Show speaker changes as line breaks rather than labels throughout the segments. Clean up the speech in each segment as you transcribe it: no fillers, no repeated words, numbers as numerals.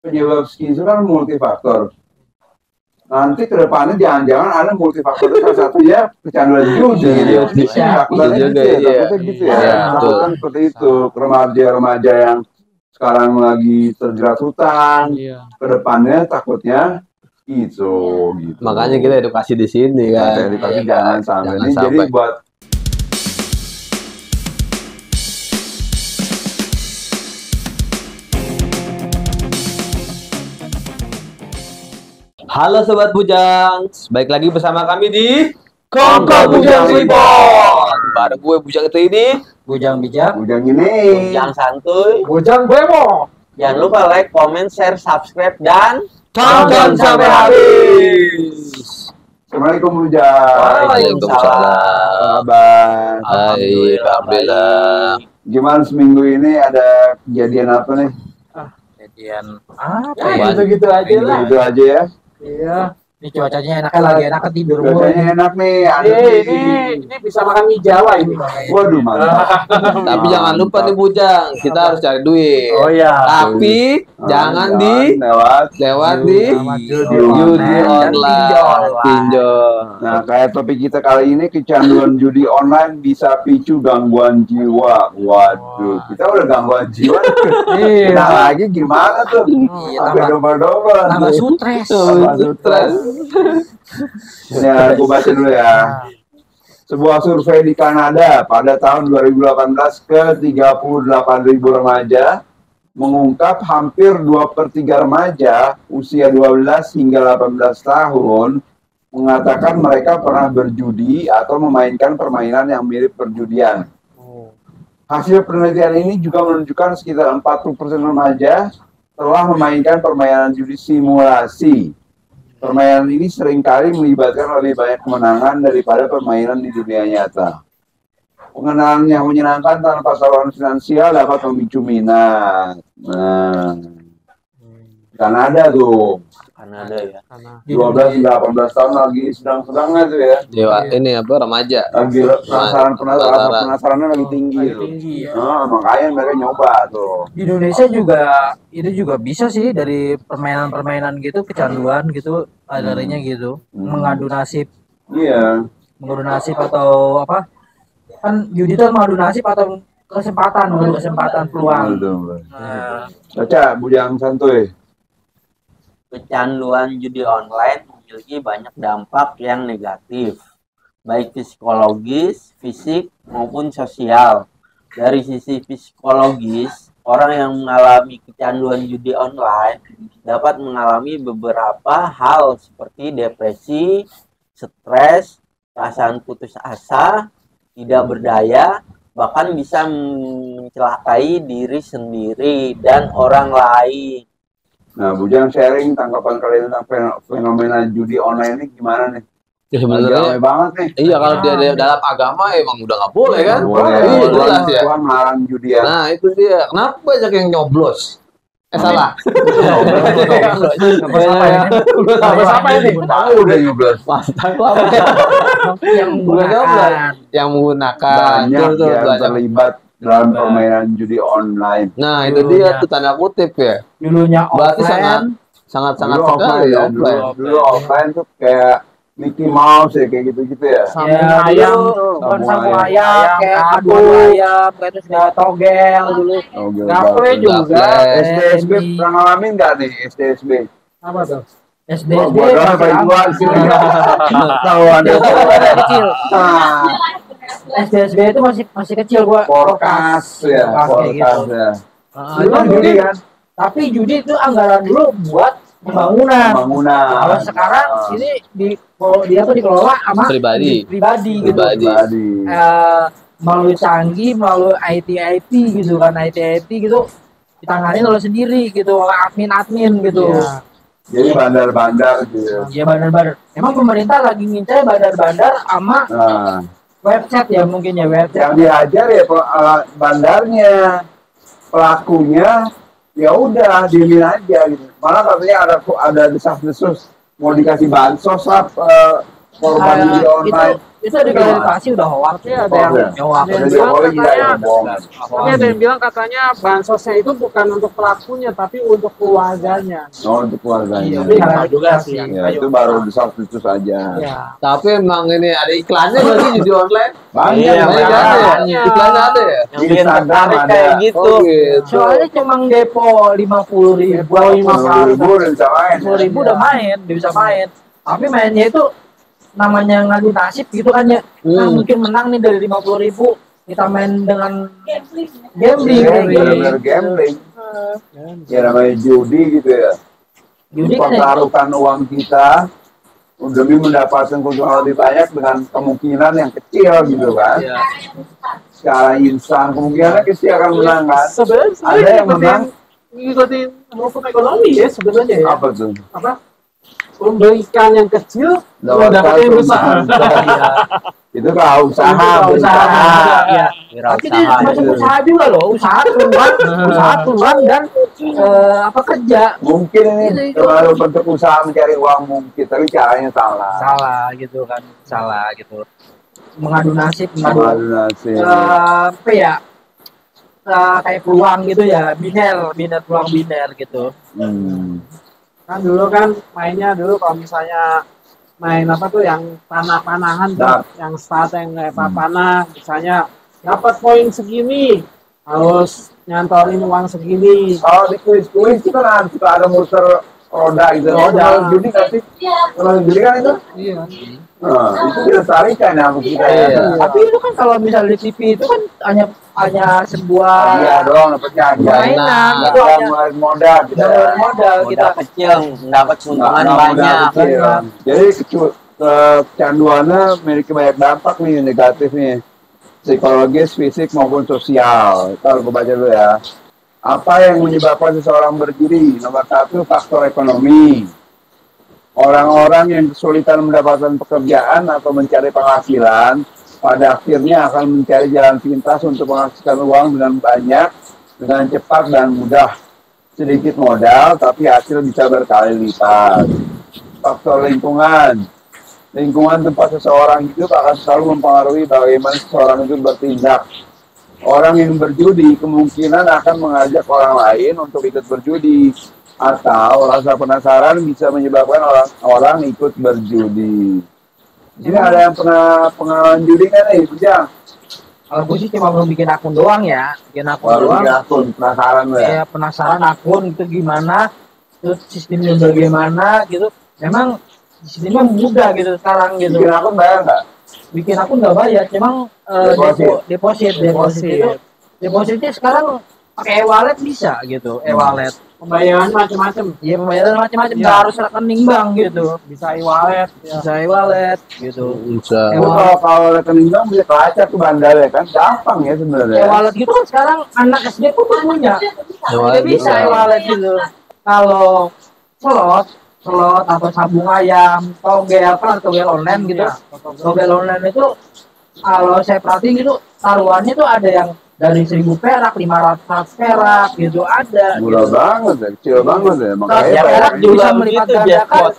penyebab skizo kan multifaktor. Nanti ke depannya jangan-jangan ada multifaktor, salah satunya kecanduan judi. Takutnya gitu ya. Takutnya seperti itu. Remaja-remaja yang sekarang lagi terjerat hutang, ke depannya takutnya gitu.
Makanya kita edukasi di sini kan.
Edukasi jangan sampai. Jadi buat
Halo Sobat Bujang, baik lagi bersama kami di Kongko Bujang Report. Bareng gue Bujang itu ini,
Bujang bijak,
Bujang ini,
Bujang santuy,
Bujang bemo.
Jangan lupa like, comment, share, subscribe, dan tonton sampai habis.
Assalamualaikum Bujang.
Waalaikumsalam.
Kabar.
Alhamdulillah.
Gimana seminggu ini ada kejadian apa nih?
Kejadian apa?
Ya,
Gitu-gitu aja lah.
Gitu aja ya.
Iya. Ini cuacanya enaknya lagi enak tidur mulu.
Cuacanya enak nih.
Ini bisa makan mie Jawa ini.
Waduh mantap.
Tapi jangan lupa nih Bujang, kita harus cari duit.
Oh iya.
Tapi jangan di lewat di judi online, pinjol.
Nah, kayak topik kita kali ini, kecanduan judi online bisa picu gangguan jiwa. Waduh, kita udah gangguan jiwa. Nah, lagi gimana tuh? Sampai double-double.
Tambah stres.
Ya, aku baca dulu ya. Sebuah survei di Kanada pada tahun 2018 ke 38.000 remaja mengungkap hampir 2/3 remaja usia 12 hingga 18 tahun mengatakan mereka pernah berjudi atau memainkan permainan yang mirip perjudian. Hasil penelitian ini juga menunjukkan sekitar 40% remaja telah memainkan permainan judi simulasi. Permainan ini seringkali melibatkan lebih banyak kemenangan daripada permainan di dunia nyata. Pengenalan yang menyenangkan tanpa taruhan finansial dapat memicu minat. Nah, Kanada tuh.
Kanada ya.
12 hingga 18 tahun lagi sedang-sedangnya tuh ya.
Dewa, ini apa remaja.
Lagi penasarannya lagi tinggi. Nah, makanya mereka nyoba tuh.
Di Indonesia juga itu juga bisa sih dari permainan-permainan gitu, kecanduan gitu, adanya gitu, mengadu nasib.
Iya.
Mengadu nasib atau apa? Kan judi itu mengadu nasib atau kesempatan peluang.
Nah, baca Bujang santuy.
Kecanduan judi online memiliki banyak dampak yang negatif, baik psikologis, fisik, maupun sosial. Dari sisi psikologis, orang yang mengalami kecanduan judi online dapat mengalami beberapa hal seperti depresi, stres, perasaan putus asa, tidak berdaya, bahkan bisa mencelakai diri sendiri dan orang lain.
Nah, Bujang sharing tanggapan kalian tentang fenomena judi online ini gimana nih?
Ya sebenarnya
banget nih.
Iya, kalau dia dalam agama emang udah nggak boleh kan?
Boleh.
Jelas ya.
Tuhan melarang judi ya.
Nah itu dia. Kenapa banyak yang nyoblos? Salah.
Apa ini?
Udah nyoblos.
Yang menggunakan
banyak yang terlibat dalam permainan judi online.
Nah itu dia tuh tanda kutip ya.
Dulunya
berarti
offline.
sangat sekali ya, offline.
Dulu offline tuh kayak Mickey Mouse ya, kayak gitu-gitu ya.
Sama ayam tuh, bukan sama ayam, kayak adu ayam, kayak terus nggak togel dulu. Gaple juga.
SDSB pernah ngalamin nggak nih SDSB?
Apa tuh?
SDSB apa sih? Tahu ada
kecil. SDSB itu masih kecil gua.
Forecast ya.
Judi kan. Tapi judi itu anggaran dulu buat pembangunan. Kalau sekarang ini dikelola sama
pribadi
gitu. Melalui canggih, melalui IT gitu kan, IT gitu ditangani oleh sendiri gitu, admin gitu.
Yeah. Jadi bandar-bandar gitu.
Iya bandar-bandar. Emang pemerintah lagi ngincar bandar-bandar sama website ya, mungkin ya website.
Yang diajar ya bandarnya, pelakunya ya udah diemin aja gitu. Malah katanya ada desas-desus mau dikasih bansos lah korban judi online.
Itu diklarifikasi udah hoax.
Tapi ada yang
Hoax.
ada yang
Ada
bilang
Jokowi gila ya,
katanya,
bohong.
tapi ada yang bilang katanya bansosnya itu bukan untuk pelakunya tapi untuk keluarganya.
Oh, untuk keluarganya.
Iya,
Tapi nggak juga sih.
Ya, itu baru di itu saja.
Ya.
Tapi emang ini ada iklannya berarti judi online?
Banyak,
Iya,
Banyak
banyak.
ada ya?
banyak.
Iklannya ada ya?
Yang
Di
bikin
Instagram
tertarik
ada.
kayak gitu.
Oh gitu.
Soalnya cuma depo 50.000
Depo
atau
50.000 udah bisa main.
10.000 udah main, dia bisa main. Tapi mainnya itu namanya ngadu nasib gitu kan ya. Nah, mungkin menang nih dari 50.000. Kita main dengan gambling.
Bener-bener gambling. Ya namanya judi gitu ya.
Judi kan ya,
Mempertaruhkan uang kita demi mendapatkan keuntungan lebih banyak dengan kemungkinan yang kecil gitu kan.
Iya.
Secara instan kemungkinannya kecil akan menang kan.
Sebenarnya
Ada yang menang.
ngikutin hukum ekonomi ya sebenarnya ya.
Apa tuh?
Apa? Memberikan yang kecil,
Dapat
mendapatkan yang besar.
Itu kalau usaha,
usaha. Iya. Tapi itu
Wirausaha
masuk
itu.
usaha juga loh, usaha peluang dan apa kerja.
Mungkin ini terlalu bentuk usaha mencari uang mungkin, tapi caranya salah.
Salah gitu kan, salah gitu. Mengadu nasib,
Mengadu nasib.
apa ya? Kayak peluang gitu ya, biner peluang biner gitu.
Kan dulu kan mainnya dulu kalau misalnya main apa tuh yang panah-panahan tuh,
Dart.
yang start yang kayak panah, misalnya dapat poin segini, harus nyantorin uang segini.
Kalau di kuis-kuis itu kan suka ada muter roda gitu.
Roda.
Kalau judi nggak sih? Kalau judi kan itu?
Iya.
Nah, itu dilestarikan ya sama kita.
Iya.
Ya.
Tapi itu kan kalau misalnya di TV itu kan hanya sebuah
Iya doang dapatnya aja.
Mainan,
Nggak
itu
ada
hanya-
mulai modal kita.
modal kita.
Modal kecil, mendapat keuntungan
Nggak modal
banyak.
kecil. Jadi kecanduannya memiliki banyak dampak nih negatif nih. Psikologis, fisik maupun sosial. Kalau gue baca dulu ya. Apa yang menyebabkan seseorang berjudi? Nomor satu, faktor ekonomi. Orang-orang yang kesulitan mendapatkan pekerjaan atau mencari penghasilan, pada akhirnya akan mencari jalan pintas untuk menghasilkan uang dengan banyak, dengan cepat dan mudah. Sedikit modal, tapi hasil bisa berkali lipat. Faktor lingkungan. Lingkungan tempat seseorang hidup akan selalu mempengaruhi bagaimana seseorang itu bertindak. Orang yang berjudi kemungkinan akan mengajak orang lain untuk ikut berjudi, atau rasa penasaran bisa menyebabkan orang ikut berjudi. Di sini ada yang pernah pengalaman judi kan nih, Bujang?
Kalau gue sih cuma belum bikin akun doang ya, bikin akun
Baru
doang.
bikin akun, penasaran lo ya?
Kayak penasaran akun itu gimana, terus sistemnya bagaimana gitu. Memang sistemnya mudah gitu sekarang gitu.
Bikin akun bayar nggak?
Bikin akun nggak bayar, cuma
Deposit.
depositnya sekarang pakai e-wallet bisa gitu, e-wallet.
Pembayaran macam-macam,
Iya, pembayaran macam-macam,
Iya.
nggak harus rekening bank gitu.
bisa e-wallet, ya.
Bisa e-wallet gitu.
Bisa.
Itu kalau rekening bank bisa kelacak tuh bandar ya kan? Gampang ya sebenarnya.
E-wallet gitu kan sekarang anak SD pun punya. Jadi bisa e-wallet gitu. Kalau slot atau sabung ayam, togel online gitu. Togel online itu kalau saya perhatiin gitu taruhannya tuh ada yang dari 1.000 perak, 500 perak gitu ada.
Murah
Gitu.
banget ya, kecil banget ya.
Kalau
Makanya
ya, perak
bayarnya
juga
juga
melipat
begitu,
gandakan,
jackpot.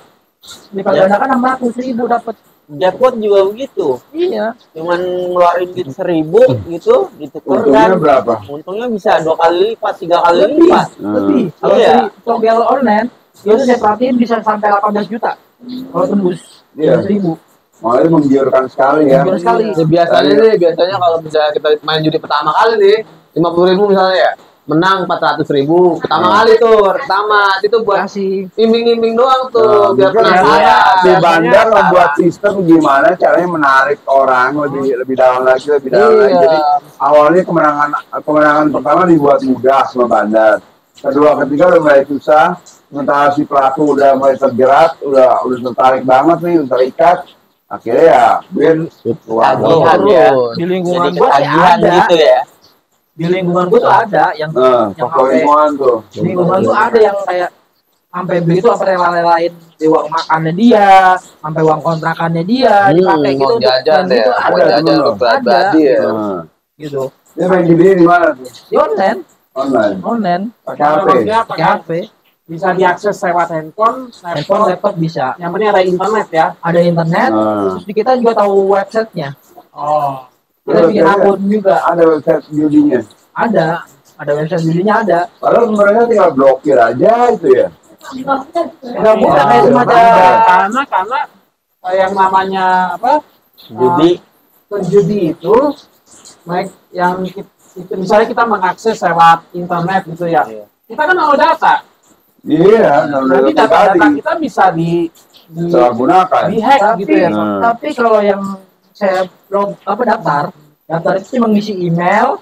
melipat gandakan 600.000 dapat.
Jackpot juga begitu.
Iya.
Cuman ngeluarin duit 1.000 gitu,
untungnya
ditukarkan.
berapa?
Untungnya bisa 2 kali lipat, 3 kali
Lebih,
lipat.
lebih. Kalau
Iya.
dari togel online itu saya perhatiin bisa sampai 18 juta kalau tembus
Iya.
1.000.
Makanya menggiurkan sekali ya.
Menggiurkan sekali.
Ya, biasanya kalau misalnya kita main judi pertama kali nih 50.000 misalnya ya, menang 400.000 pertama kali tuh, pertama itu buat
Kasih.
iming-iming doang tuh,
Nah,
biar
mungkin
penasaran.
di bandar
Biasanya
membuat sistem gimana caranya menarik orang lebih dalam lagi. Jadi awalnya kemenangan pertama dibuat mudah sama bandar. Kedua, ketiga udah mulai susah. Sementara si pelaku udah mulai terjerat, udah tertarik banget nih, udah terikat. Akhirnya ya,
Tagihan ya.
Di lingkungan
Jadi
gua sih
ketagihan
ada.
gitu ya.
Di lingkungan gua tuh ada yang
faktor
sampai-
lingkungan tuh.
di lingkungan tuh ada yang kayak sampai begitu apa rela-relain di uang makannya dia, sampai uang kontrakannya dia dipakai gitu
mau
untuk
jajan
main
deh,
gitu
mau
ada
jajan
temen
untuk
lo. Ada
pribadi ya.
Nah,
gitu.
dia main judi di mana tuh?
Di online,
Online.
online
Pakai HP.
Maksudnya
pakai HP.
bisa diakses lewat handphone,
laptop bisa.
Yang penting ada internet ya.
Ada internet, terus kita juga tahu websitenya.
Oh.
Kita bikin akun juga.
Ada website judinya.
Ada website judinya ada.
Padahal mereka tinggal blokir aja itu ya.
Enggak bisa kayak semacam
Karena yang namanya apa? Judi itu yang misalnya kita mengakses lewat internet gitu ya. Kita kan mau data.
Iya,
Nanti data kita bisa
gunakan.
Dihack gitu ya.
Tapi kalau yang saya daftar itu cuma ngisi email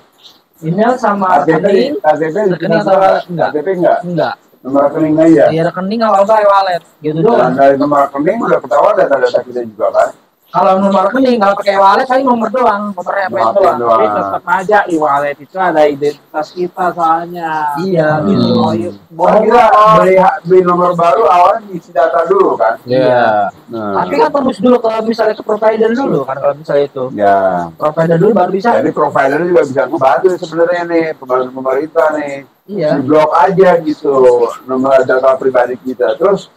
sama rekening.
KTP enggak. Nomor rekening aja.
Iya, rekening kalau enggak wallet gitu doang.
Dari nomor rekening udah ketahuan data-data kita juga kan.
Kalau nomor rekening, kalau pakai wallet paling nomor doang, nomornya apa doang.
Tapi tetap aja e-wallet itu ada identitas kita soalnya.
Iya, gitu.
Boleh kita beli nomor baru awalnya isi data dulu kan.
Iya.
Tapi kan tembus dulu kalau misalnya ke provider dulu kan kalau misalnya itu.
Ya.
Provider dulu baru bisa.
Jadi provider juga bisa ngebantu sebenarnya nih, pemerintah nih.
Iya.
Di blok aja gitu nomor data pribadi kita. Terus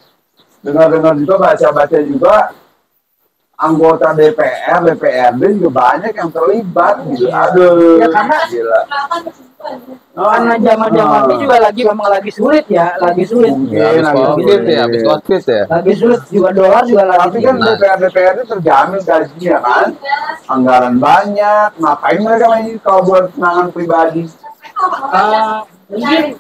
dengar-dengar juga baca-baca juga anggota DPR, DPRD juga banyak yang terlibat gitu. Aduh.
Ya karena
gila.
Karena zaman-zaman ini juga memang lagi sulit ya, lagi sulit.
Habis COVID ya.
Lagi sulit juga dolar juga lagi.
Tapi kan DPR itu terjamin gajinya kan. Anggaran banyak, ngapain mereka main kalau buat penanganan pribadi?
Mungkin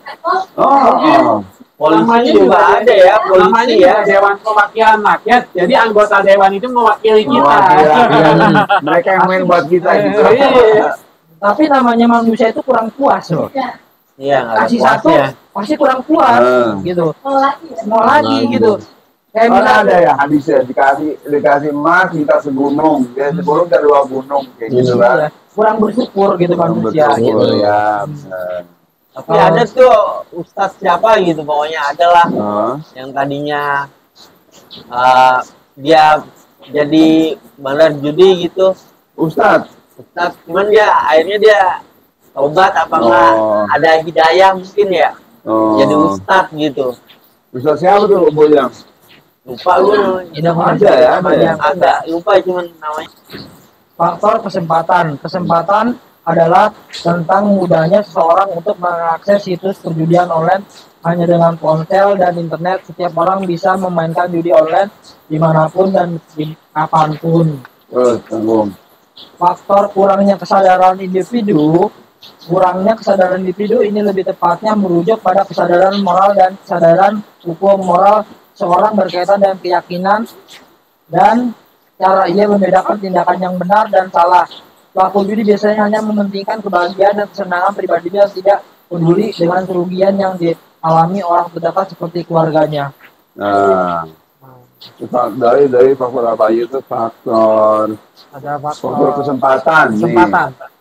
Polisi juga ada ya, polisi ya.
Dewan Perwakilan Rakyat. Jadi anggota dewan itu mewakili kita.
Mereka yang main buat kita gitu.
Tapi namanya manusia itu kurang puas loh.
Iya, nggak ada
Kasih satu
puasnya.
pasti kurang puas gitu. Mau lagi gitu. Kayak
Mana
misalnya
ada ya hadisnya dikasih emas minta segunung, dia segunung dari 2 gunung kayak gitu
iya,
kan.
kurang bersyukur gitu manusia gitu.
Betul ya.
Tapi ada tuh Ustadz siapa gitu, pokoknya ada lah yang tadinya dia jadi bandar judi gitu.
Ustadz,
Cuman dia akhirnya dia tobat apa enggak, ada hidayah mungkin ya. Jadi Ustadz gitu.
Ustadz siapa tuh Bojang?
Lupa gue namanya.
Ada ya, ada ya.
Agak lupa cuman namanya.
Faktor kesempatan adalah tentang mudahnya seseorang untuk mengakses situs perjudian online hanya dengan ponsel dan internet. Setiap orang bisa memainkan judi online dimanapun dan kapanpun.
Tunggu.
Faktor kurangnya kesadaran individu ini lebih tepatnya merujuk pada kesadaran moral dan kesadaran hukum moral seorang berkaitan dengan keyakinan dan cara ia membedakan tindakan yang benar dan salah. Pelaku judi biasanya hanya mementingkan kebahagiaan dan kesenangan pribadinya, tidak peduli dengan kerugian yang dialami orang terdekat seperti keluarganya.
Nah, dari faktor apa itu faktor kesempatan.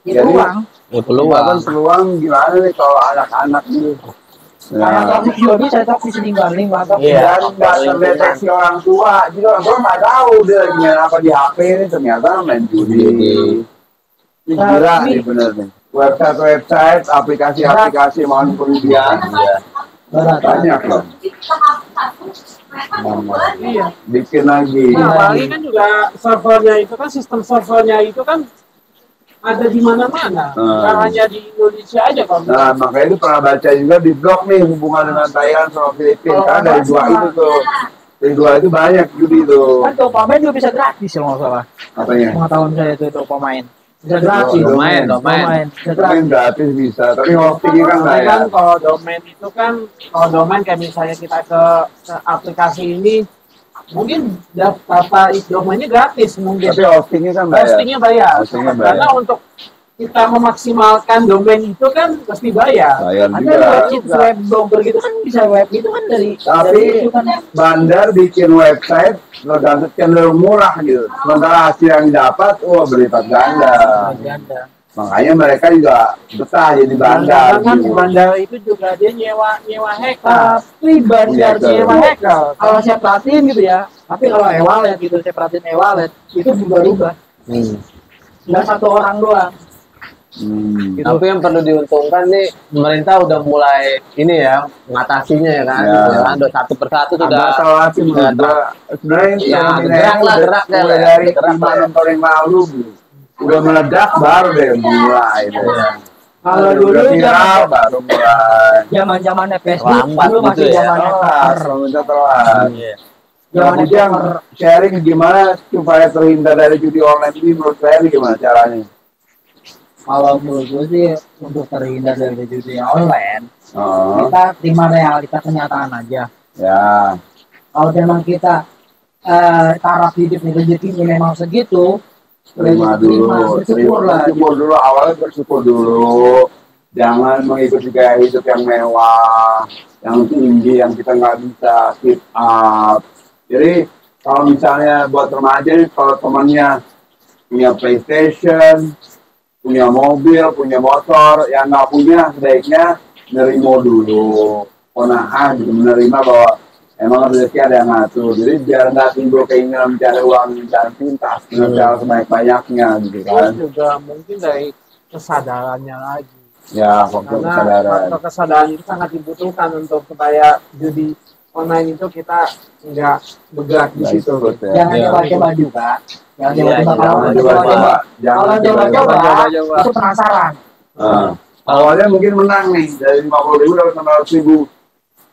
Itu uang.
Peluang gimana nih kalau anak-anak nih?
Karena toxic judi saya bisa tinggalin maka
dan nggak terdeteksi orang tua, jadi orang tua nggak tahu dia lagi main apa di HP ini, ternyata main judi. Ini gila nih bener nih. Website, aplikasi mohon kemudian banyak loh.
Iya.
Bikin lagi.
Nah, apalagi kan juga servernya itu kan, sistem servernya itu kan ada di mana-mana, bukan hanya di Indonesia aja kalau.
Nah, makanya itu pernah baca juga di blog nih hubungan dengan Thailand sama Filipina. Karena dari dua itu tuh, dari dua itu banyak judi tuh.
Kan Dopamain juga bisa gratis ya nggak salah.
Katanya.
Pengetahuan saya itu Dopamain. Bisa gratis.
Domain.
Bisa gratis.
Domain gratis bisa, tapi hostingnya kan nggak ya.
Kan kalau domain itu kan, kalau domain kayak misalnya kita ke aplikasi ini, mungkin data domainnya gratis mungkin.
Tapi hostingnya kan bayar.
Hostingnya bayar.
Hostingnya bayar.
Karena untuk kita memaksimalkan domain itu kan pasti bayar.
Bayar
Ada
juga.
web blogger gitu kan bisa web itu kan dari
Tapi
itu kan.
bandar bikin website cenderung murah gitu. Sementara hasil yang didapat, berlipat ganda. Makanya mereka juga betah jadi bandar.
Kan
gitu.
bandar itu juga dia nyewa hacker.
Tapi bandar
Iya,
nyewa
betul.
hacker. Kalau saya perhatiin gitu ya. Tapi kalau e-wallet gitu saya perhatiin e-wallet itu juga rubah. Nggak satu orang doang. Gitu.
Tapi yang perlu diuntungkan nih, pemerintah udah mulai ini ya mengatasinya ya kan,
Ya.
gitu kan. Udah satu persatu sudah.
Agak salah sih menurut gua. Sebenarnya
Ya,
fenomena
gerak
ini
lah,
udah
gerak deh,
mulai
lah.
dari
Gerak
5
lah.
6 tahun yang lalu gitu. Udah meledak baru deh mulai deh.
Kalau
Udah
dulu
viral baru mulai.
zaman-zamannya Facebook
Lambat
dulu
gitu
masih
ya.
zamannya
Telat, pemerintah telat. Nah,
Zamannya
Bujang,
cover.
sharing gimana supaya terhindar dari judi online ini menurut saya gimana caranya?
Kalau menurut gue sih untuk terhindar dari judi online,
Oh,
kita terima realitas kenyataan aja.
ya.
Kalau memang kita taraf hidup nih rezekinya memang segitu,
Terima dulu,
bersyukur lah.
bersyukur dulu, awalnya bersyukur dulu. Jangan mengikuti gaya hidup yang mewah, yang tinggi, yang kita nggak bisa keep up. Jadi kalau misalnya buat remaja nih, kalau temannya punya PlayStation, punya mobil, punya motor, yang nggak punya sebaiknya nerimo dulu. Kona'ah gitu, menerima bahwa emang rezeki ada yang ngatur. Jadi biar nggak timbul keinginan mencari uang dan pintas, mencari sebanyak-banyaknya gitu kan.
Terus juga mungkin dari kesadarannya lagi.
Ya, faktor
Karena
kesadaran.
faktor kesadaran itu sangat dibutuhkan untuk supaya judi online itu kita nggak bergerak di
Nggak
situ.
ikut ya.
Jangan
Iya.
coba-coba juga. Jangan
Iya,
coba-coba.
iya,
Kalau
Jangan
coba-coba,
coba-coba.
kalau coba-coba
Coba-coba.
itu penasaran.
Nah, awalnya mungkin menang nih dari 50.000 dapat 600.000.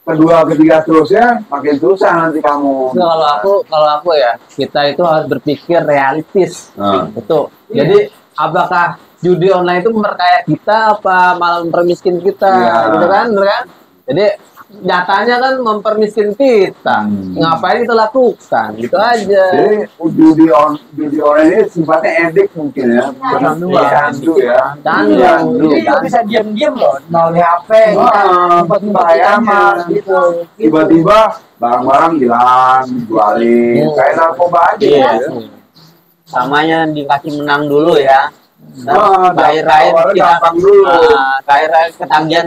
Kedua, ketiga terusnya makin susah nanti kamu.
Nah, kalau aku ya, kita itu harus berpikir realistis.
Nah,
Betul. Jadi apakah judi online itu memperkaya kita apa malah mempermiskin kita,
Iya.
gitu kan, bener kan? Jadi nyatanya kan mempermiskin kita. Ngapain kita lakukan? Gitu aja.
jadi judi online ini sifatnya edik mungkin ya.
Kecanduan.
Candu ya.
Candu.
Candu.
Jadi kita bisa diam-diam loh, melalui HP, kita
Ah,
ngumpet-ngumpet di
bahayanya.
kamar gitu.
Tiba-tiba barang-barang hilang, dijualin. Kayak narkoba aja
Iya.
ya.
Samanya dikasih menang dulu ya.
Awalnya gampang dulu.
Cair-cair ketagihan,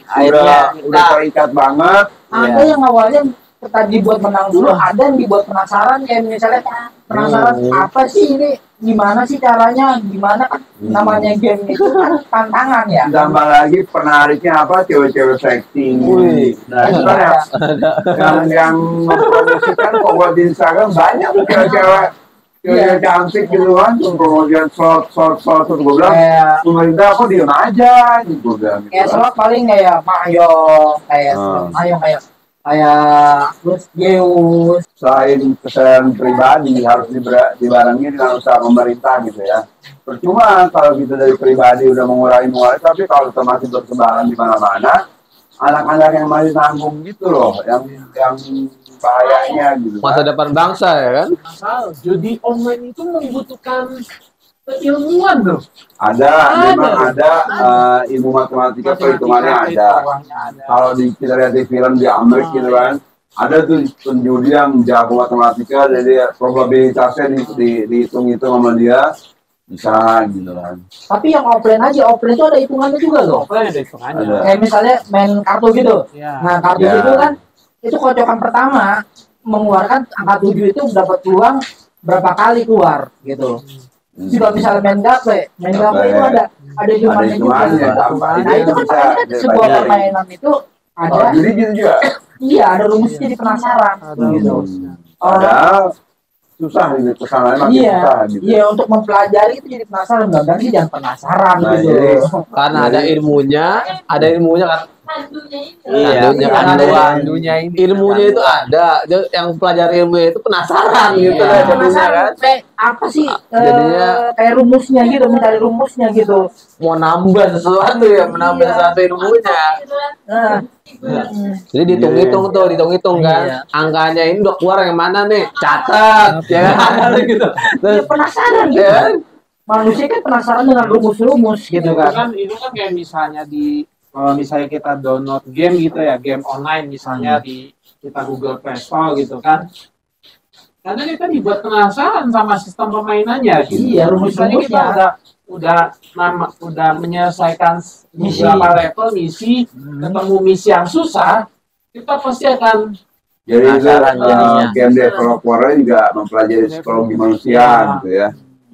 akhirnya
Udah terikat banget.
Ada yang awalnya kita dibuat menang dulu, ada yang dibuat penasaran, kayak misalnya penasaran apa sih ini, gimana sih caranya, gimana kan namanya game itu kan tantangan ya.
Tambah lagi penariknya apa, cewek-cewek seksi. Nah, itu kan yang mempromosikan kok buat di Instagram banyak tuh cewek-cewek cantik gitu kan, promosikan short, terus gue bilang,
Kayak
pemerintah kok diem aja, gitu gue bilang.
kayak slot paling kayak Mayong, kayak Mayong kayak terus Zeus.
Selain kesadaran pribadi harus dibarengi dengan usaha pemerintah gitu ya. Percuma kalau kita dari pribadi udah mengurangi, tapi kalau kita masih bertebaran di mana-mana, anak-anak yang masih nanggung gitu loh, yang bahayanya gitu.
Masa depan bangsa ya kan?
Asal judi online itu membutuhkan keilmuan loh.
Memang ada ilmu matematika, perhitungannya ada. Kalau kita lihat di film di Amerika gitu kan, ada tuh penjudi yang jago matematika, jadi probabilitasnya dihitung-hitung sama dia bisa gitu kan.
Tapi yang offline itu ada hitungannya juga loh.
Apa ya hitungannya?
Ada.
Kayak misalnya main kartu gitu.
Ya.
Nah, kartu
Ya.
itu kan itu kocokan pertama mengeluarkan angka 7 itu dapat peluang berapa kali keluar gitu. Juga misalnya main gaple itu ada hitungannya juga.
hitungannya,
Nah, itu kan
bisa
makanya sebuah
dibayarin.
permainan itu ada
Jadi gitu juga.
iya, ada rumusnya jadi penasaran gitu.
Padahal susah gitu, kesalahannya makin
Iya,
susah gitu.
iya untuk mempelajari itu jadi penasaran, mudah-mudahan sih jangan penasaran
Nah,
gitu.
jadi-
Karena ada ilmunya kan.
Iya,
Kandunya
kan ada
ilmunya itu ada. Yang pelajari ilmunya itu penasaran gitu
Iya,
lah jadinya
penasaran
kan.
kayak apa sih
Jadinya
kayak rumusnya gitu, mencari rumusnya gitu.
mau nambah sesuatu ya, menambah
Iya.
sesuatu ilmunya.
Nah,
Jadi dihitung-hitung kan.
Iya.
Angkanya ini udah keluar yang mana nih? Catat ya kan gitu.
ya
Terus
penasaran
ya
gitu.
kan?
Manusia kan penasaran dengan rumus-rumus gitu kan.
Itu kan kayak misalnya kalau misalnya kita download game gitu ya, game online misalnya di kita Google Play Store gitu kan. Karena kita dibuat penasaran sama sistem permainannya gitu.
Iya,
Misalnya kita udah menyelesaikan
Misi.
beberapa level misi, ketemu misi yang susah, kita pasti akan
Jadi itu
Penasaran jadinya.
game developernya juga mempelajari psikologi manusia gitu ya.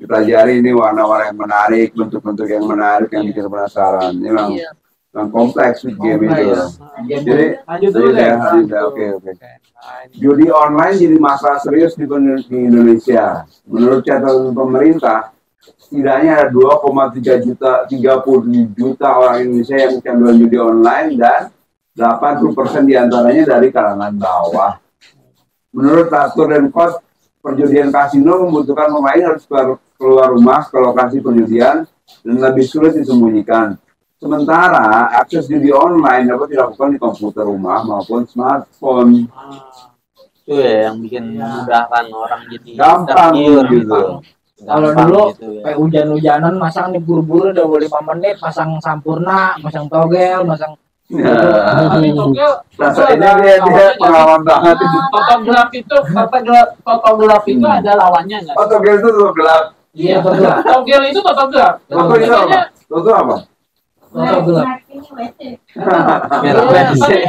dipelajari ini warna-warna yang menarik, bentuk-bentuk yang menarik yang bikin penasaran. Ini memang kompleks game itu. Jadi
lanjut dulu deh.
Oke. Judi online jadi masalah serius di Indonesia. Menurut catatan pemerintah, setidaknya ada 30 juta orang Indonesia yang kecanduan judi online dan 80% diantaranya dari kalangan bawah. Menurut Atur dan Kos, perjudian kasino membutuhkan pemain harus keluar rumah ke lokasi perjudian dan lebih sulit disembunyikan. Sementara akses judi online dapat dilakukan di komputer rumah maupun smartphone.
Itu ya yang bikin memudahkan orang jadi
Gampang
tergiur
gitu.
Kalau
Gampang
dulu
gitu ya.
kayak hujan-hujanan masang nih buru-buru udah 5 menit, masang sampurna, masang togel, masang
Rasanya dia pengalaman banget itu.
Fotograf itu ada lawannya nggak?
Oh, togel itu tuh gelap.
iya togel.
Togel itu fotograf.
Toto itu apa? Toto apa?
Togel.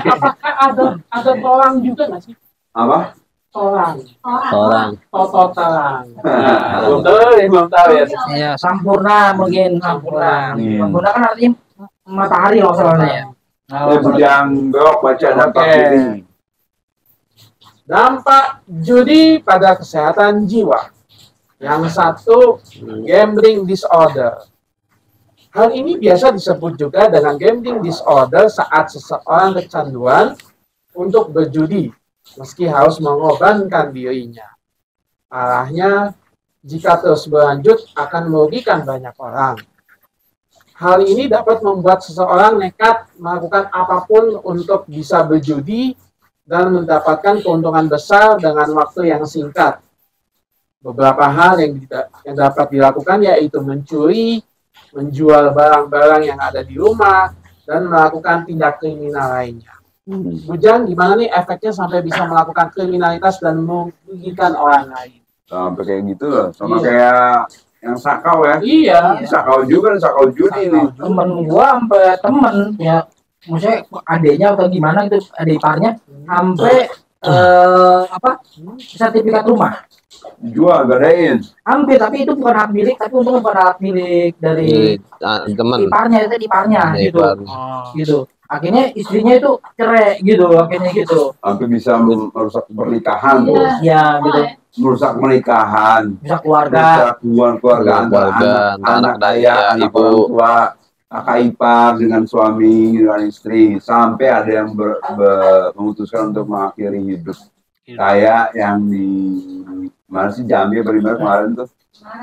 Apakah ada tolang juga nggak sih?
Apa?
Tolang.
Orang
Tolang.
Belum tahu ya.
Iya, sampurna mungkin sampurna. Sampurna kan artinya matahari loh soalnya.
Bujang beok baca dampak ini.
Dampak judi pada kesehatan jiwa. Yang satu, gambling disorder. Hal ini biasa disebut juga dengan gambling disorder saat seseorang kecanduan untuk berjudi, meski harus mengorbankan dirinya. Arahnya, jika terus berlanjut akan merugikan banyak orang. Hal ini dapat membuat seseorang nekat melakukan apapun untuk bisa berjudi dan mendapatkan keuntungan besar dengan waktu yang singkat. Beberapa hal yang dapat dilakukan yaitu mencuri, menjual barang-barang yang ada di rumah, dan melakukan tindak kriminal lainnya. Bujang, gimana nih efeknya sampai bisa melakukan kriminalitas dan merugikan orang lain?
Sampai kayak gitu loh, sama kayak yang sakau ya.
Iya.
Sakau juga, sakau judi nih.
Temen gua sampai temen ya, maksudnya adeknya atau gimana itu adik iparnya sampai sertifikat rumah.
Jual, gadain.
Hampir, tapi itu bukan hak milik, tapi untung bukan hak milik dari
teman
iparnya, itu iparnya gitu. Gitu. Akhirnya istrinya itu cerai gitu, akhirnya gitu.
Sampai bisa merusak pernikahan tuh.
Ya gitu.
Merusak pernikahan.
Bisa keluarga.
Merusak hubungan keluarga antara anak ayah, anak orang tua, kakak ipar dengan suami, dengan istri. Sampai ada yang memutuskan untuk mengakhiri hidup. Kayak yang di mana sih Jambi bagaimana kemarin tuh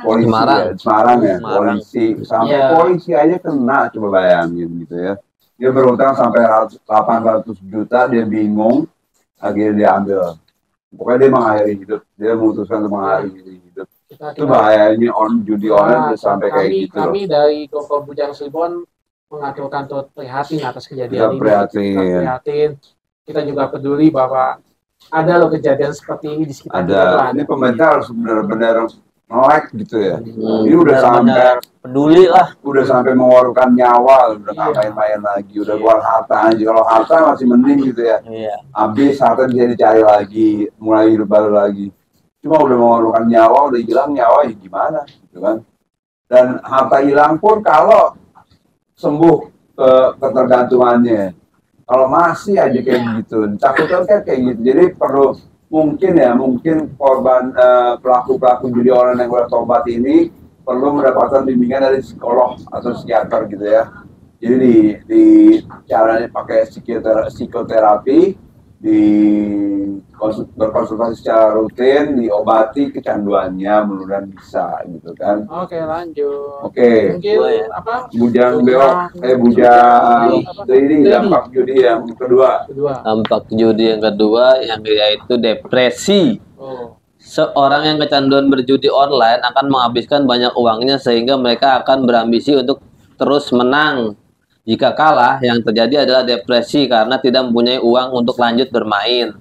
polisi Semarang ya polisi sampai polisi aja kena, coba bayangin gitu ya. Dia berutang sampai 800 juta, dia bingung, akhirnya dia ambil. Pokoknya dia mengakhiri hidup, dia memutuskan untuk mengakhiri hidup. Itu bahayanya judi online sampai kayak gitu.
Kami dari Koko Bujang Cirebon mengaturkan turut prihatin atas kejadian ini. Prihatin. Kita juga peduli bahwa ada loh kejadian seperti ini di sekitar kita.
Ini pemerintah harus benar-benar melek gitu ya. Ini udah sampai
peduli lah.
Udah sampai mengeluarkan nyawa, udah nggak main-main lagi, udah keluar harta aja. Kalau harta masih mending gitu ya. Habis harta bisa dicari lagi, mulai hidup baru lagi. Cuma udah mengeluarkan nyawa, udah hilang nyawa, ya gimana gitu kan. Dan harta hilang pun kalau sembuh ketergantungannya. Kalau masih aja kayak gitu, takutnya kan kayak gitu. Jadi perlu mungkin korban pelaku judi online yang udah tobat ini perlu mendapatkan bimbingan dari psikolog atau psikiater gitu ya. Jadi di caranya pakai psikoterapi, berkonsultasi secara rutin, diobati kecanduannya, mudah-mudahan bisa gitu kan.
Oke, lanjut.
Oke.
Mungkin apa?
Bujang beok, ini dampak judi yang kedua.
Dampak judi yang kedua yang yaitu depresi. Seorang yang kecanduan berjudi online akan menghabiskan banyak uangnya sehingga mereka akan berambisi untuk terus menang. Jika kalah, yang terjadi adalah depresi karena tidak mempunyai uang untuk lanjut bermain.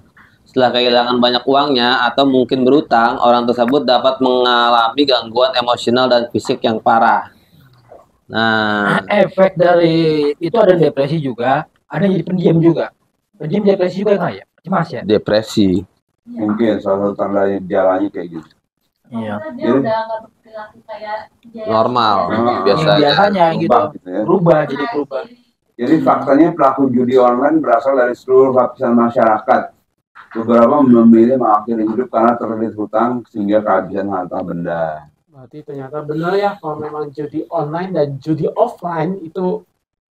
Setelah kehilangan banyak uangnya atau mungkin berutang, orang tersebut dapat mengalami gangguan emosional dan fisik yang parah. Nah,
efek dari itu ada depresi juga, ada jadi pendiam juga. Pendiam depresi juga nggak ya? Cemas ya?
Depresi.
Mungkin salah satu tanda jalannya kayak gitu.
Iya.
Dia
Jadi-
udah nggak berperilaku kayak dia
Normal,
Ah,
biasanya.
Biasanya gitu.
berubah gitu ya.
Berubah jadi berubah.
Jadi faktanya pelaku judi online berasal dari seluruh lapisan masyarakat. Beberapa memilih mengakhiri hidup karena terlilit hutang sehingga kehabisan harta benda.
Berarti ternyata benar ya kalau memang judi online dan judi offline itu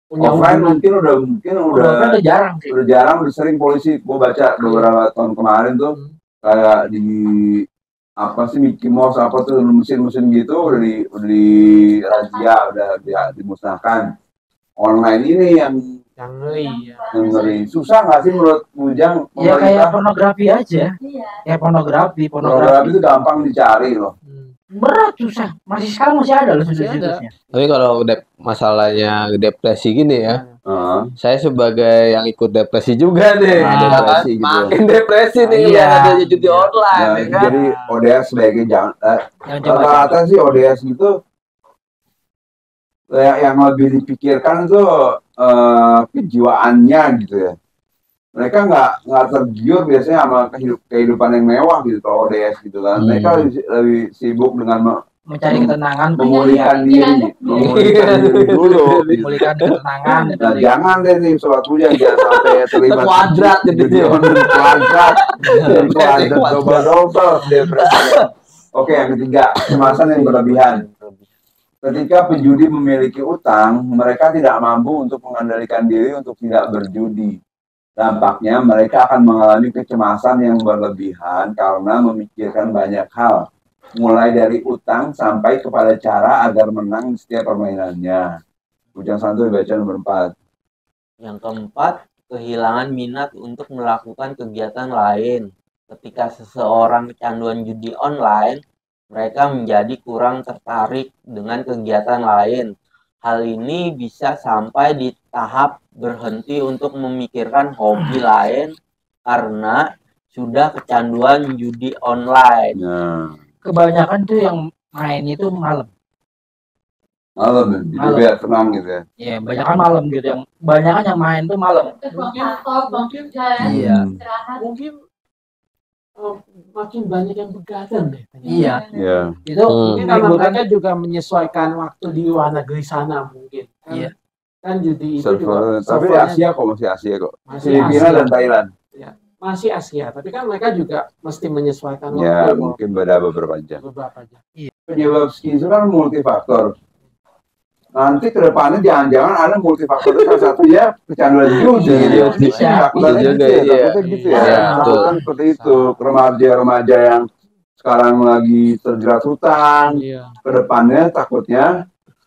punya
Offline
hubungan.
mungkin
Udah jarang sih.
udah jarang, udah sering polisi. Gue baca beberapa tahun kemarin tuh kayak di apa sih Mickey Mouse apa tuh mesin-mesin gitu udah di razia, dimusnahkan. Online ini yang
Yang ngeri ya.
ngeri. Susah nggak sih menurut Ujang
Ya kayak
pemerintah?
pornografi aja.
Iya.
Kayak pornografi.
Pornografi itu gampang dicari loh.
Berat susah. Masih sekarang masih ada loh
Masih ada.
situs-situsnya.
Tapi kalau masalahnya depresi gini ya,
Heeh.
saya sebagai yang ikut depresi juga nih,
Ah,
ya kan?
depresi gitu.
Makin depresi nih
Iya.
yang ada judi online,
Nah,
ya kan?
jadi ODS sebagai jangan
Yang coba
rata-rata sih ODS gitu yang lebih dipikirkan tuh kejiwaannya gitu ya. Mereka nggak tergiur biasanya sama kehidupan yang mewah gitu kalau ODS gitu kan. Mereka lebih sibuk dengan
mencari ketenangan,
memulihkan diri, memulihkan diri dulu. Gitu.
memulihkan ketenangan.
Nah, jangan deh nih sobat Ujang jangan sampai terlibat
Kuadrat gitu
judi
ya.
online, kuadrat, double depresi. Oke, yang ketiga, kecemasan yang berlebihan. Ketika penjudi memiliki utang, mereka tidak mampu untuk mengendalikan diri untuk tidak berjudi. Dampaknya, mereka akan mengalami kecemasan yang berlebihan karena memikirkan banyak hal, mulai dari utang sampai kepada cara agar menang di setiap permainannya. Ujang Santuy baca nomor 4.
Yang keempat, kehilangan minat untuk melakukan kegiatan lain. Ketika seseorang kecanduan judi online, mereka menjadi kurang tertarik dengan kegiatan lain. Hal ini bisa sampai di tahap berhenti untuk memikirkan hobi lain karena sudah kecanduan judi online.
Nah,
Kebanyakan tuh yang main itu malam.
malam ya, jadi
Malam.
biar tenang gitu ya.
Ya, kebanyakan malam gitu. Yang kebanyakan yang main tuh malam.
Terus buang kantor, buang kerja ya.
Iya.
Istirahat.
Mungkin makin banyak yang begadang deh. ternyata.
Iya.
Iya.
Itu
Mungkin karena
menimbulkan
mereka juga menyesuaikan waktu di luar negeri sana mungkin. Kan,
Iya.
kan judi itu juga
Tapi
servernya
Asia kok masih Asia kok.
masih
Filipina
Asia.
dan Thailand.
Masih Asia, tapi kan mereka juga mesti menyesuaikan
Ya,
waktu
mungkin beda beberapa jam.
beberapa jam.
Penyebab skizofrenia kan multifaktor. Nanti ke depannya jangan-jangan ada multifaktor salah satunya kecanduan judi.
Iya,
bisa.
Takutnya
Bisa
gitu
juga,
ya,
iya.
takutnya gitu ya.
Iya, betul.
Takutnya seperti itu. Remaja-remaja yang sekarang lagi terjerat hutang,
Iya.
ke depannya takutnya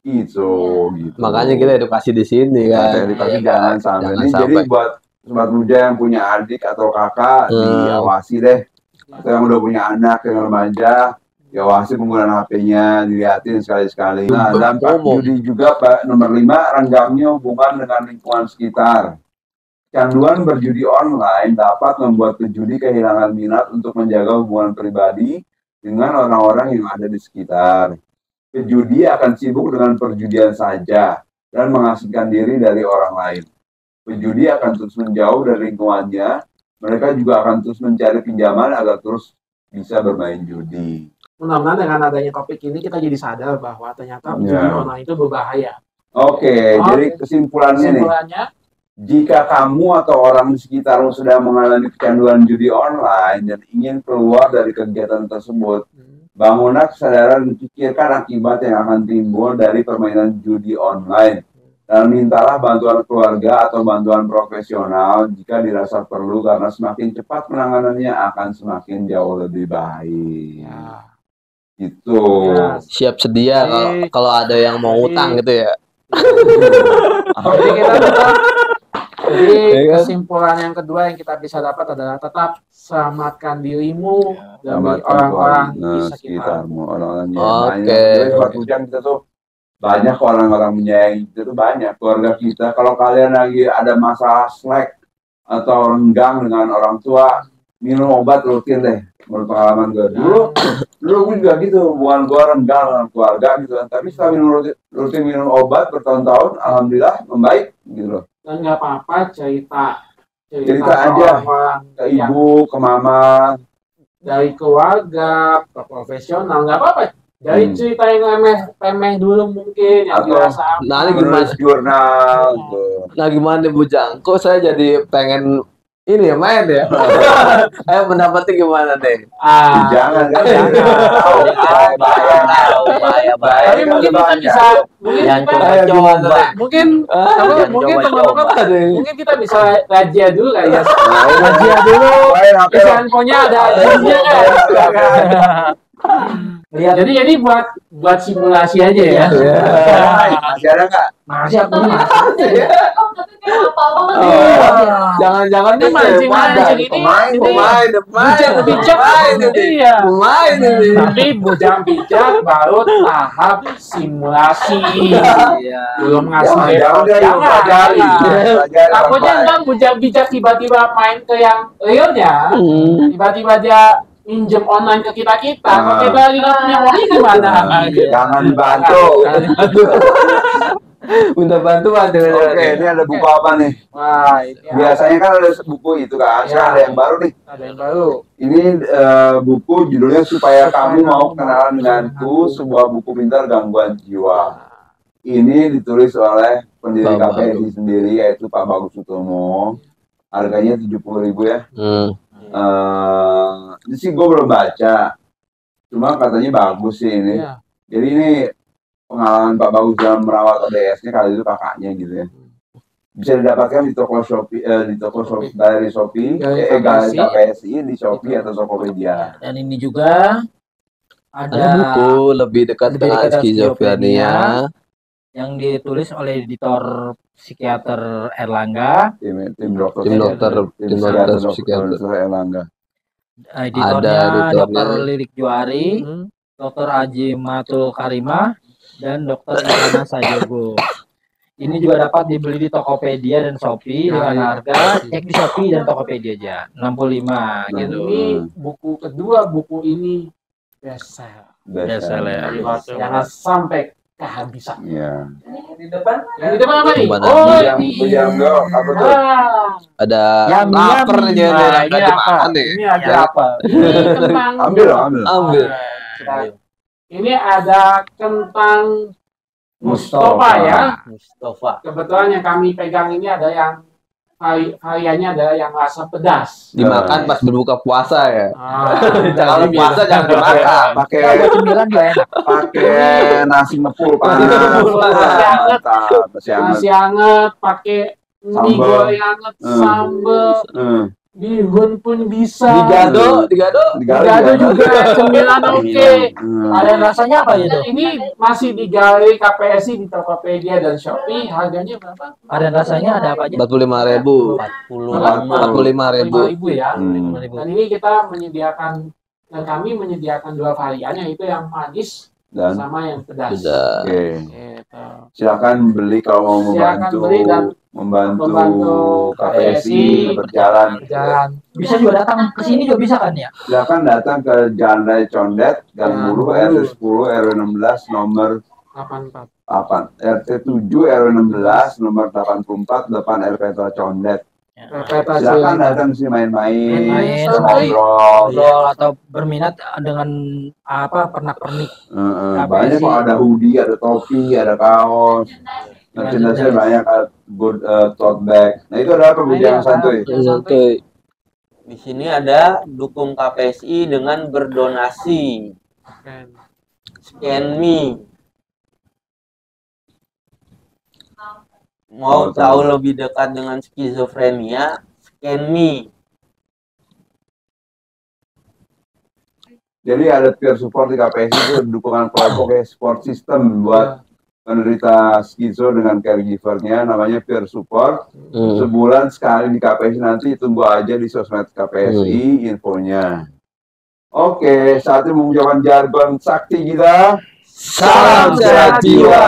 gitu.
Makanya kita edukasi di sini kan.
edukasi
Iya,
jangan sampai.
jangan
Ini jadi
sampai.
buat sobat muda yang punya adik atau kakak diawasi deh. Atau yang udah punya anak yang remaja, diawasi penggunaan HP-nya, dilihatin sekali-sekali. Nah, dampak
Umum.
judi juga Pak, nomor 5, renggangnya hubungan dengan lingkungan sekitar. Kecanduan berjudi online dapat membuat pejudi kehilangan minat untuk menjaga hubungan pribadi dengan orang-orang yang ada di sekitar. Pejudi akan sibuk dengan perjudian saja dan mengasingkan diri dari orang lain. Pejudi akan terus menjauh dari lingkungannya. Mereka juga akan terus mencari pinjaman agar terus bisa bermain judi.
Mudah-mudahan dengan adanya topik ini kita jadi sadar bahwa ternyata judi
Ya.
online itu berbahaya.
Oke, jadi kesimpulannya nih.
Kesimpulannya,
Jika kamu atau orang di sekitarmu sudah mengalami kecanduan judi online dan ingin keluar dari kegiatan tersebut, bangunlah kesadaran dan pikirkan akibat yang akan timbul dari permainan judi online. Dan mintalah bantuan keluarga atau bantuan profesional jika dirasa perlu karena semakin cepat penanganannya akan semakin jauh lebih baik.
ya,
Gitu.
ya,
Siap sedia kalau ada yang mau utang gitu ya.
jadi kita tetap, jadi
Ya kan?
kesimpulan yang kedua yang kita bisa dapat adalah tetap selamatkan dirimu demi
Selamatkan
orang-orang di
keluarga,
sekitar.
sekitarmu, orang-orang yang
Oke.
lainnya. Jadi buat Ujang kita tuh banyak orang-orang menyayangi kita tuh banyak keluarga kita. Kalau kalian lagi ada masalah slack atau renggang dengan orang tua, minum obat rutin deh. Menurut pengalaman gue dulu gue juga gitu, hubungan gue renggang dengan keluarga gitu kan. Tapi setelah rutin minum obat bertahun-tahun, alhamdulillah membaik gitu loh.
Dan nggak apa-apa cerita
Cerita aja
orang
Ke ibu, ke mama,
dari keluarga ke profesional, nggak apa-apa. Dari cerita yang remeh dulu mungkin yang
Atau
dirasa
Nah, ini gimana?
Menulis jurnal gitu.
Nah, gimana nih Bujang? Kok saya jadi pengen ini ya main ya? Ayo pendapatnya gimana deh?
Jangan kan.
Bahaya.
Tapi mungkin kita bisa, mungkin
Jangan
kita,
coba-coba.
mungkin
Jangan
mungkin
coba-coba.
teman-teman, mungkin kita bisa rajia dulu kali ya.
Rajia
Rajia dulu.
Main HP
Isi
lo.
handphonenya ada jinnya kan. Jadi buat simulasi aja ya.
Masih ada nggak?
Masih aku masih.
Oh, tapi kayak apa banget
Oh,
ya.
jangan-jangan
Ini mancing-mancing ini
pemain
bijak iya.
pemain ini.
Tapi bujang bijak baru tahap simulasi. Belum ngasih
Jangan deh,
jangan.
pelajari. Pelajari
Takutnya
apa-apa.
kan bujang bijak tiba-tiba main ke yang realnya, tiba-tiba dia minjem online ke kita, kalau kita lagi nggak punya uangnya gimana?
Jangan dibantu.
Minta bantuan dengan
Oke, ini ada buku apa nih?
Wah, ini
Biasanya kan ada buku itu kan, sekarang ada yang baru nih.
ada yang baru.
Ini buku judulnya Supaya Kamu Mau Kenalan Denganku, sebuah buku pintar gangguan jiwa. Ini ditulis oleh pendiri
Pak
KPSI sendiri, yaitu Pak Bagus Sutomo. Harganya 70.000 ya. Ini sih gue belum baca, cuma katanya bagus sih ini.
Iya.
Jadi ini pengalaman Pak Bagus dalam merawat ODS-nya, kali itu kakaknya gitu ya. Bisa didapatkan di toko Shopee, dari Shopee,
Galeri
KPSI, di Shopee atau Tokopedia.
Dan ini juga
Ada buku lebih dekat dengan skizofrenia.
yang ditulis oleh editor psikiater Erlangga,
Tim dokter
psikiater
Erlangga.
editornya
editornya.
Dr. Lirik Juari, Dr. Ajimatul Karimah, dan Dr. Ilhana Sajogo. Ini juga dapat dibeli di Tokopedia dan Shopee dengan harga, cek di Shopee dan Tokopedia aja, 65 gitu.
Ini buku kedua, buku ini bestseller.
Bestseller.
Jangan sampai kehabisan.
Iya.
Yang di depan apa nih?
Mana?
Oh,
Bujang,
ini.
bujang dong, apa tuh?
Ada
Yummy,
lapar
yummy.
nih
Nah,
jadi
ini apa?
makan nih.
Ini ada apa? Ini kentang.
Ambil loh, ambil.
Ambil.
Ini ada kentang Mustafa ya.
Mustafa.
Kebetulan yang kami pegang ini ada yang variannya ada yang rasa pedas.
Dimakan pas berbuka puasa ya. Kalau
Jadi
puasa jangan dimakan.
Pakai
Cemilan juga enak.
pakai nasi ngepul panas.
Nasi hangat.
Mantap, nasi hangat.
nasi hangat, pakai mie
Sambal.
goreng hangat, sambal, bihun pun bisa.
Digado.
Digado juga, cemilan oke.
Ada rasanya apa itu?
Ini masih di galeri KPSI di Tokopedia dan Shopee. Harganya berapa?
Ada rasanya ada apa aja?
45.000. 45.000.
5.000 ya.
Hmm.
Dan ini kita menyediakan, dan kami menyediakan dua varian, yaitu yang manis
Dan
sama yang pedas.
Sudah.
oke.
Gitu.
Silakan beli kalau mau
Silakan
membantu
beli dan
membantu KPSI berjalan.
Jalan
Bisa juga datang ke sini juga bisa kan ya?
Silakan datang ke Jalan Raya Condet, Gang Bulu, RT 10 RW 16 nomor
84.
8, RT 7 RW 16 nomor 84 depan RPTA Condet. Silakan datang ke sini main-main,
Main,
kita
santai.
ngobrol.
Ngobrol atau berminat dengan apa pernak-pernik.
Banyak kok, ada hoodie, ada topi, ada kaos. Merchandise banyak, ada good tote bag. Nah itu ada apa Bujang Santuy?
Santuy.
Di sini ada dukung KPSI dengan berdonasi. Scan Me. Mau tahu lebih dekat dengan skizofrenia? Scan Me.
Jadi ada peer support di KPSI itu dukungan kelompok kayak support system buat penderita skizo dengan caregivernya, namanya peer support. Sebulan sekali di KPSI, nanti tunggu aja di sosmed KPSI infonya. Oke, saatnya mengucapkan jargon sakti kita.
Salam sehat jiwa.